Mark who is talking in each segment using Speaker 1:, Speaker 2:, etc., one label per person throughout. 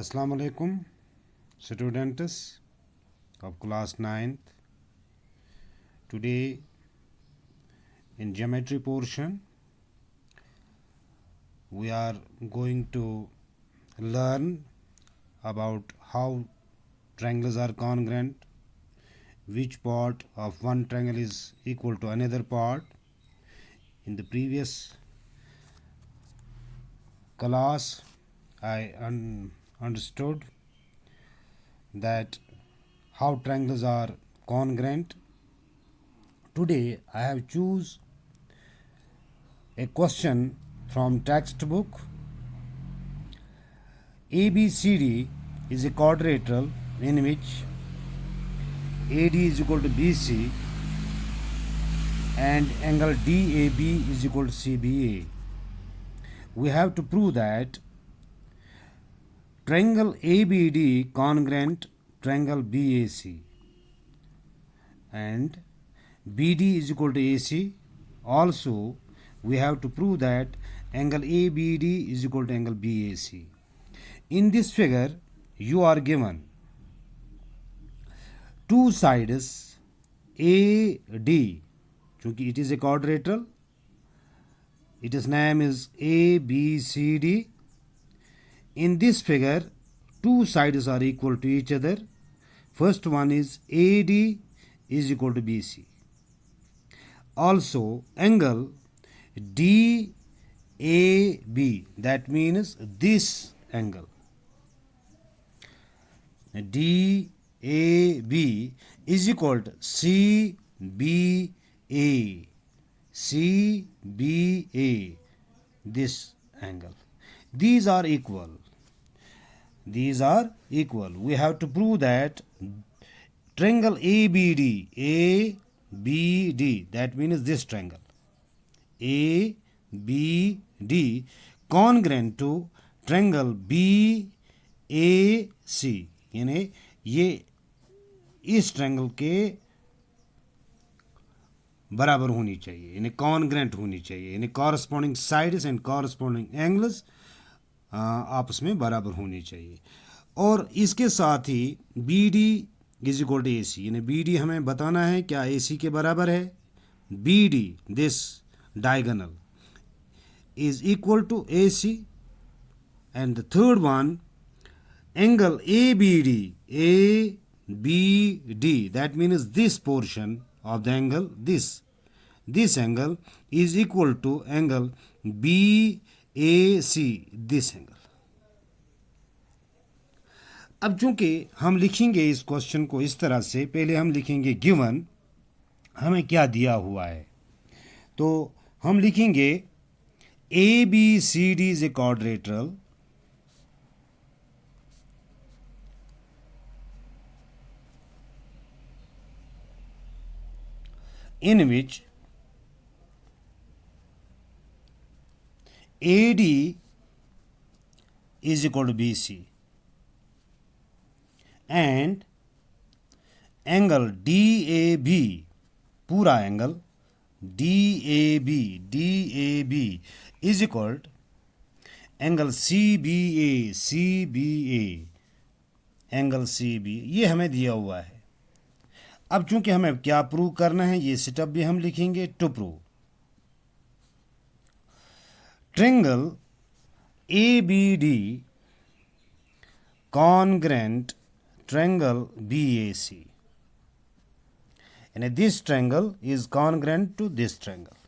Speaker 1: Assalamu alaikum, students of class 9th. Today in geometry portion we are going to learn about how triangles are congruent, which part of one triangle is equal to another part. In the previous class I understood that how triangles are congruent. Today I have choose a question from textbook. ABCD is a quadrilateral in which AD is equal to BC and angle DAB is equal to CBA. We have to prove that triangle ABD congruent triangle BAC and BD is equal to AC. Also we have to prove that angle ABD is equal to angle BAC. In this figure you are given two sides AD, chunki it is a quadrilateral, its name is ABCD. In this figure two sides are equal to each other. First one is AD is equal to BC. Also angle DAB, that means this angle DAB is equal to CBA, this angle. These are equal. We have to prove that triangle ABD, that means this triangle ABD congruent to triangle BAC, यानी ये इस triangle के बराबर होनी चाहिए, यानी congruent होनी चाहिए, यानी corresponding sides and corresponding angles आपस में बराबर होनी चाहिए. और इसके साथ ही BD is equal to AC, यानी BD हमें बताना है क्या AC के बराबर है. BD this diagonal is equal to AC, and the third one angle ABD, that means this portion of the angle, this angle is equal to angle BAC, this angle. अब चूंकि हम लिखेंगे इस क्वेश्चन को इस तरह से, पहले हम लिखेंगे गिवन हमें क्या दिया हुआ है. तो हम लिखेंगे ABCD is a quadrilateral in which AD is equal to BC and angle DAB, पूरा angle DAB is equal to angle CBA, angle CB, ये हमें दिया हुआ है. अब चूंकि हमें क्या प्रूव करना है, ये सेटअप भी हम लिखेंगे. To prove triangle ABD congruent triangle BAC, and this triangle is congruent to this triangle.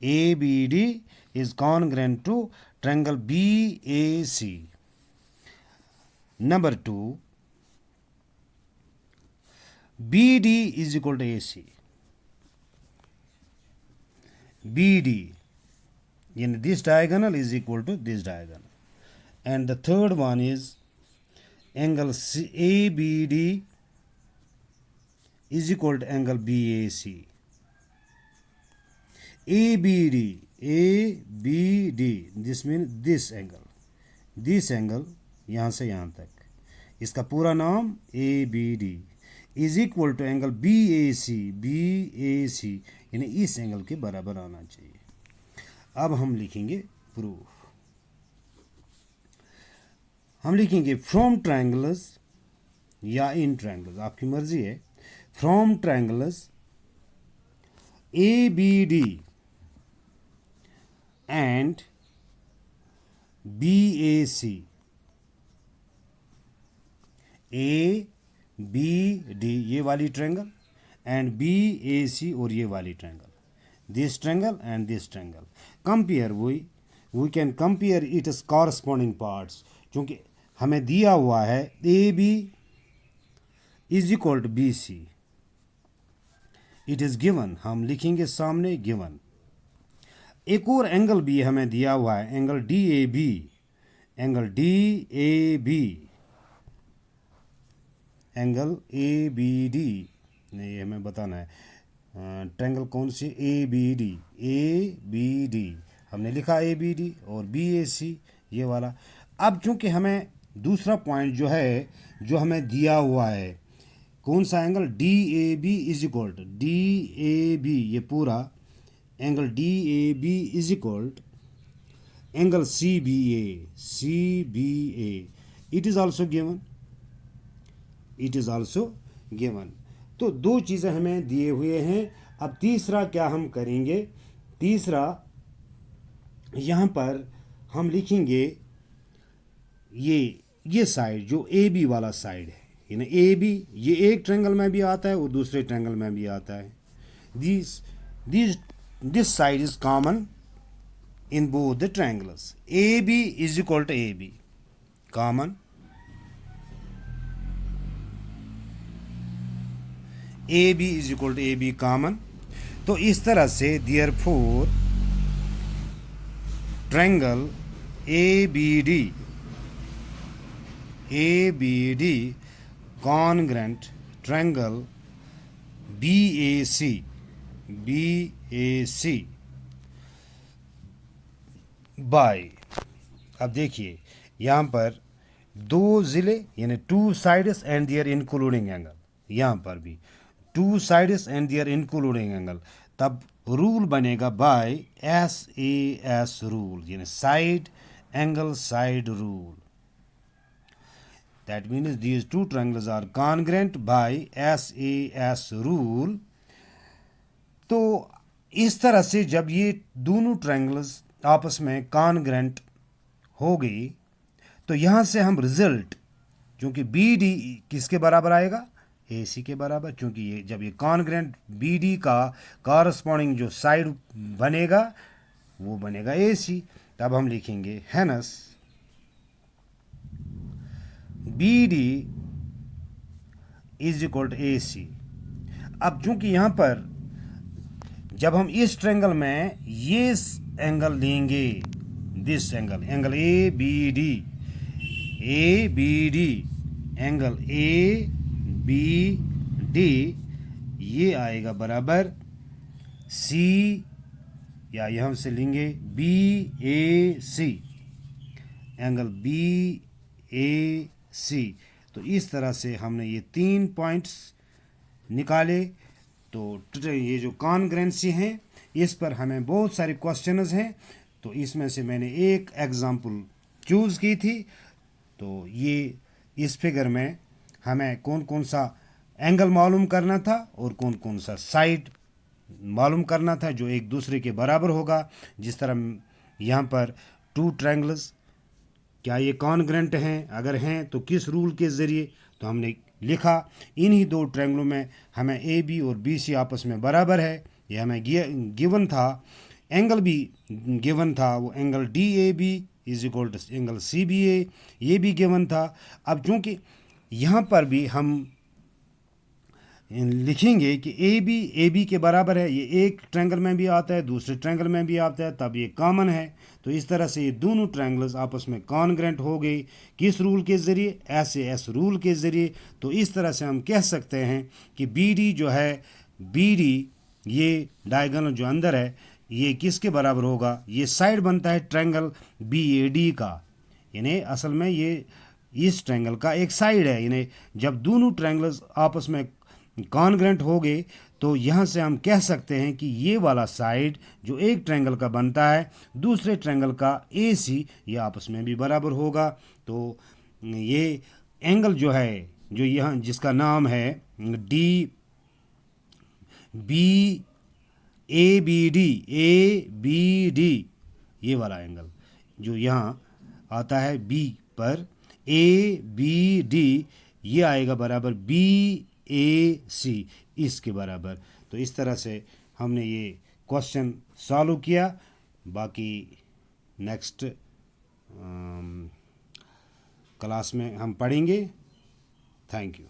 Speaker 1: ABD is congruent to triangle BAC. Number 2, BD is equal to AC. BD, this diagonal is equal to this diagonal. And the third one is angle ABD is equal to angle BAC. ABD, this means this angle यहाँ से यहाँ तक, इसका पूरा नाम ABD is equal to angle BAC, यानी इस angle के बराबर आना चाहिए. अब हम लिखेंगे प्रूफ. हम लिखेंगे फ्रॉम ट्रायंगल्स या इन ट्रायंगल्स, आपकी मर्जी है। From triangles A B D and B A C, A B D ये वाली triangle and B A C और ये वाली triangle, this triangle and this triangle, compare we can compare its corresponding parts, क्योंकि हमें दिया हुआ है A B is equal to B C, it is given, हम लिखेंगे सामने गिवन। एक और एंगल भी हमें दिया हुआ है, angle D A B, angle D A B, angle A B D, नहीं हमें बताना है ट्रायंगल कौन सी, ए बी डी हमने लिखा ए बी डी और बी ए सी ये वाला। अब चूंकि हमें दूसरा पॉइंट जो है जो हमें दिया हुआ है कौन सा angle, D A B is equal to D A B, ये पूरा angle D A B is equal angle C B A, it is also given. तो दो चीज़ें हमें दिए हुए हैं। अब तीसरा क्या हम करेंगे, तीसरा यहाँ पर हम लिखेंगे ये साइड जो ए बी वाला साइड है, यानी ए बी ये एक ट्रायंगल में भी आता है और दूसरे ट्रायंगल में भी आता है। This side is common in both the triangles, A B is equal to A B common, A B is equal to A B common. तो इस तरह से therefore triangle A B D congruent triangle B A C by, अब देखिए यहाँ पर दो ज़िले यानी two sides and their including angle, यहाँ पर भी two sides and their including angle, तब रूल बनेगा बाय SAS रूल, यानी side angle side rule. That means these two triangles are congruent by SAS rule. तो इस तरह से जब ये दोनों ट्रायंगल्स आपस में कॉन्ग्रेंट हो गई तो यहाँ से हम रिजल्ट, क्योंकि बी डी किसके बराबर आएगा, ए सी के बराबर, क्योंकि ये जब ये कॉन्ग्रेंट बी डी का कॉरस्पॉन्डिंग जो साइड बनेगा वो बनेगा ए सी। तब हम लिखेंगे hence B D is equal to A C. अब चूंकि यहाँ पर जब हम इस ट्रायंगल में ये एंगल लेंगे, this angle A B D, angle A B D, ये आएगा बराबर सी, या यहाँ से लेंगे B A C, angle B A C. तो इस तरह से हमने ये 3 पॉइंट्स निकाले। तो ये जो कॉन्ग्रेंसी हैं इस पर हमें बहुत सारे क्वेश्चंस हैं, तो इसमें से मैंने एक एग्जांपल चूज़ की थी। तो ये इस फिगर में हमें कौन कौन सा एंगल मालूम करना था और कौन कौन सा साइड मालूम करना था जो एक दूसरे के बराबर होगा। जिस तरह यहाँ पर टू ट्रायंगल्स क्या ये कॉन्ग्रेंट हैं, अगर हैं तो किस रूल के ज़रिए, तो हमने लिखा इन्हीं दो ट्रायंगलों में हमें ए बी और बी सी आपस में बराबर है, ये हमें गिवन था। एंगल भी गिवन था, वो angle D A B is equal to angle C B A, ये भी गिवन था। अब चूँकि यहाँ पर भी हम लिखेंगे कि ए बी के बराबर है, ये एक ट्रायंगल में भी आता है दूसरे ट्रायंगल में भी आता है, तब ये कॉमन है। तो इस तरह से ये दोनों ट्रायंगल्स आपस में कॉन्ग्रेंट हो गए, किस रूल के ज़रिए, SAS रूल के ज़रिए। तो इस तरह से हम कह सकते हैं कि बी डी जो है, बी डी ये डायगोनल जो अंदर है ये किसके बराबर होगा, ये साइड बनता है ट्रायंगल BAD का, यानी असल में ये इस ट्रायंगल का एक साइड है। यानी जब दोनों ट्रायंगल्स आपस में कॉन्ग्रेंट हो गए तो यहाँ से हम कह सकते हैं कि ये वाला साइड जो एक ट्रायंगल का बनता है दूसरे ट्रायंगल का AC ये आपस में भी बराबर होगा। तो ये एंगल जो है, जो यहाँ जिसका नाम है D B A B D, ये वाला एंगल जो यहाँ आता है बी पर, ए बी डी, ये आएगा बराबर बी ए सी, इसके बराबर। तो इस तरह से हमने ये क्वेश्चन सॉल्व किया। बाकी नेक्स्ट क्लास में हम पढ़ेंगे। Thank you.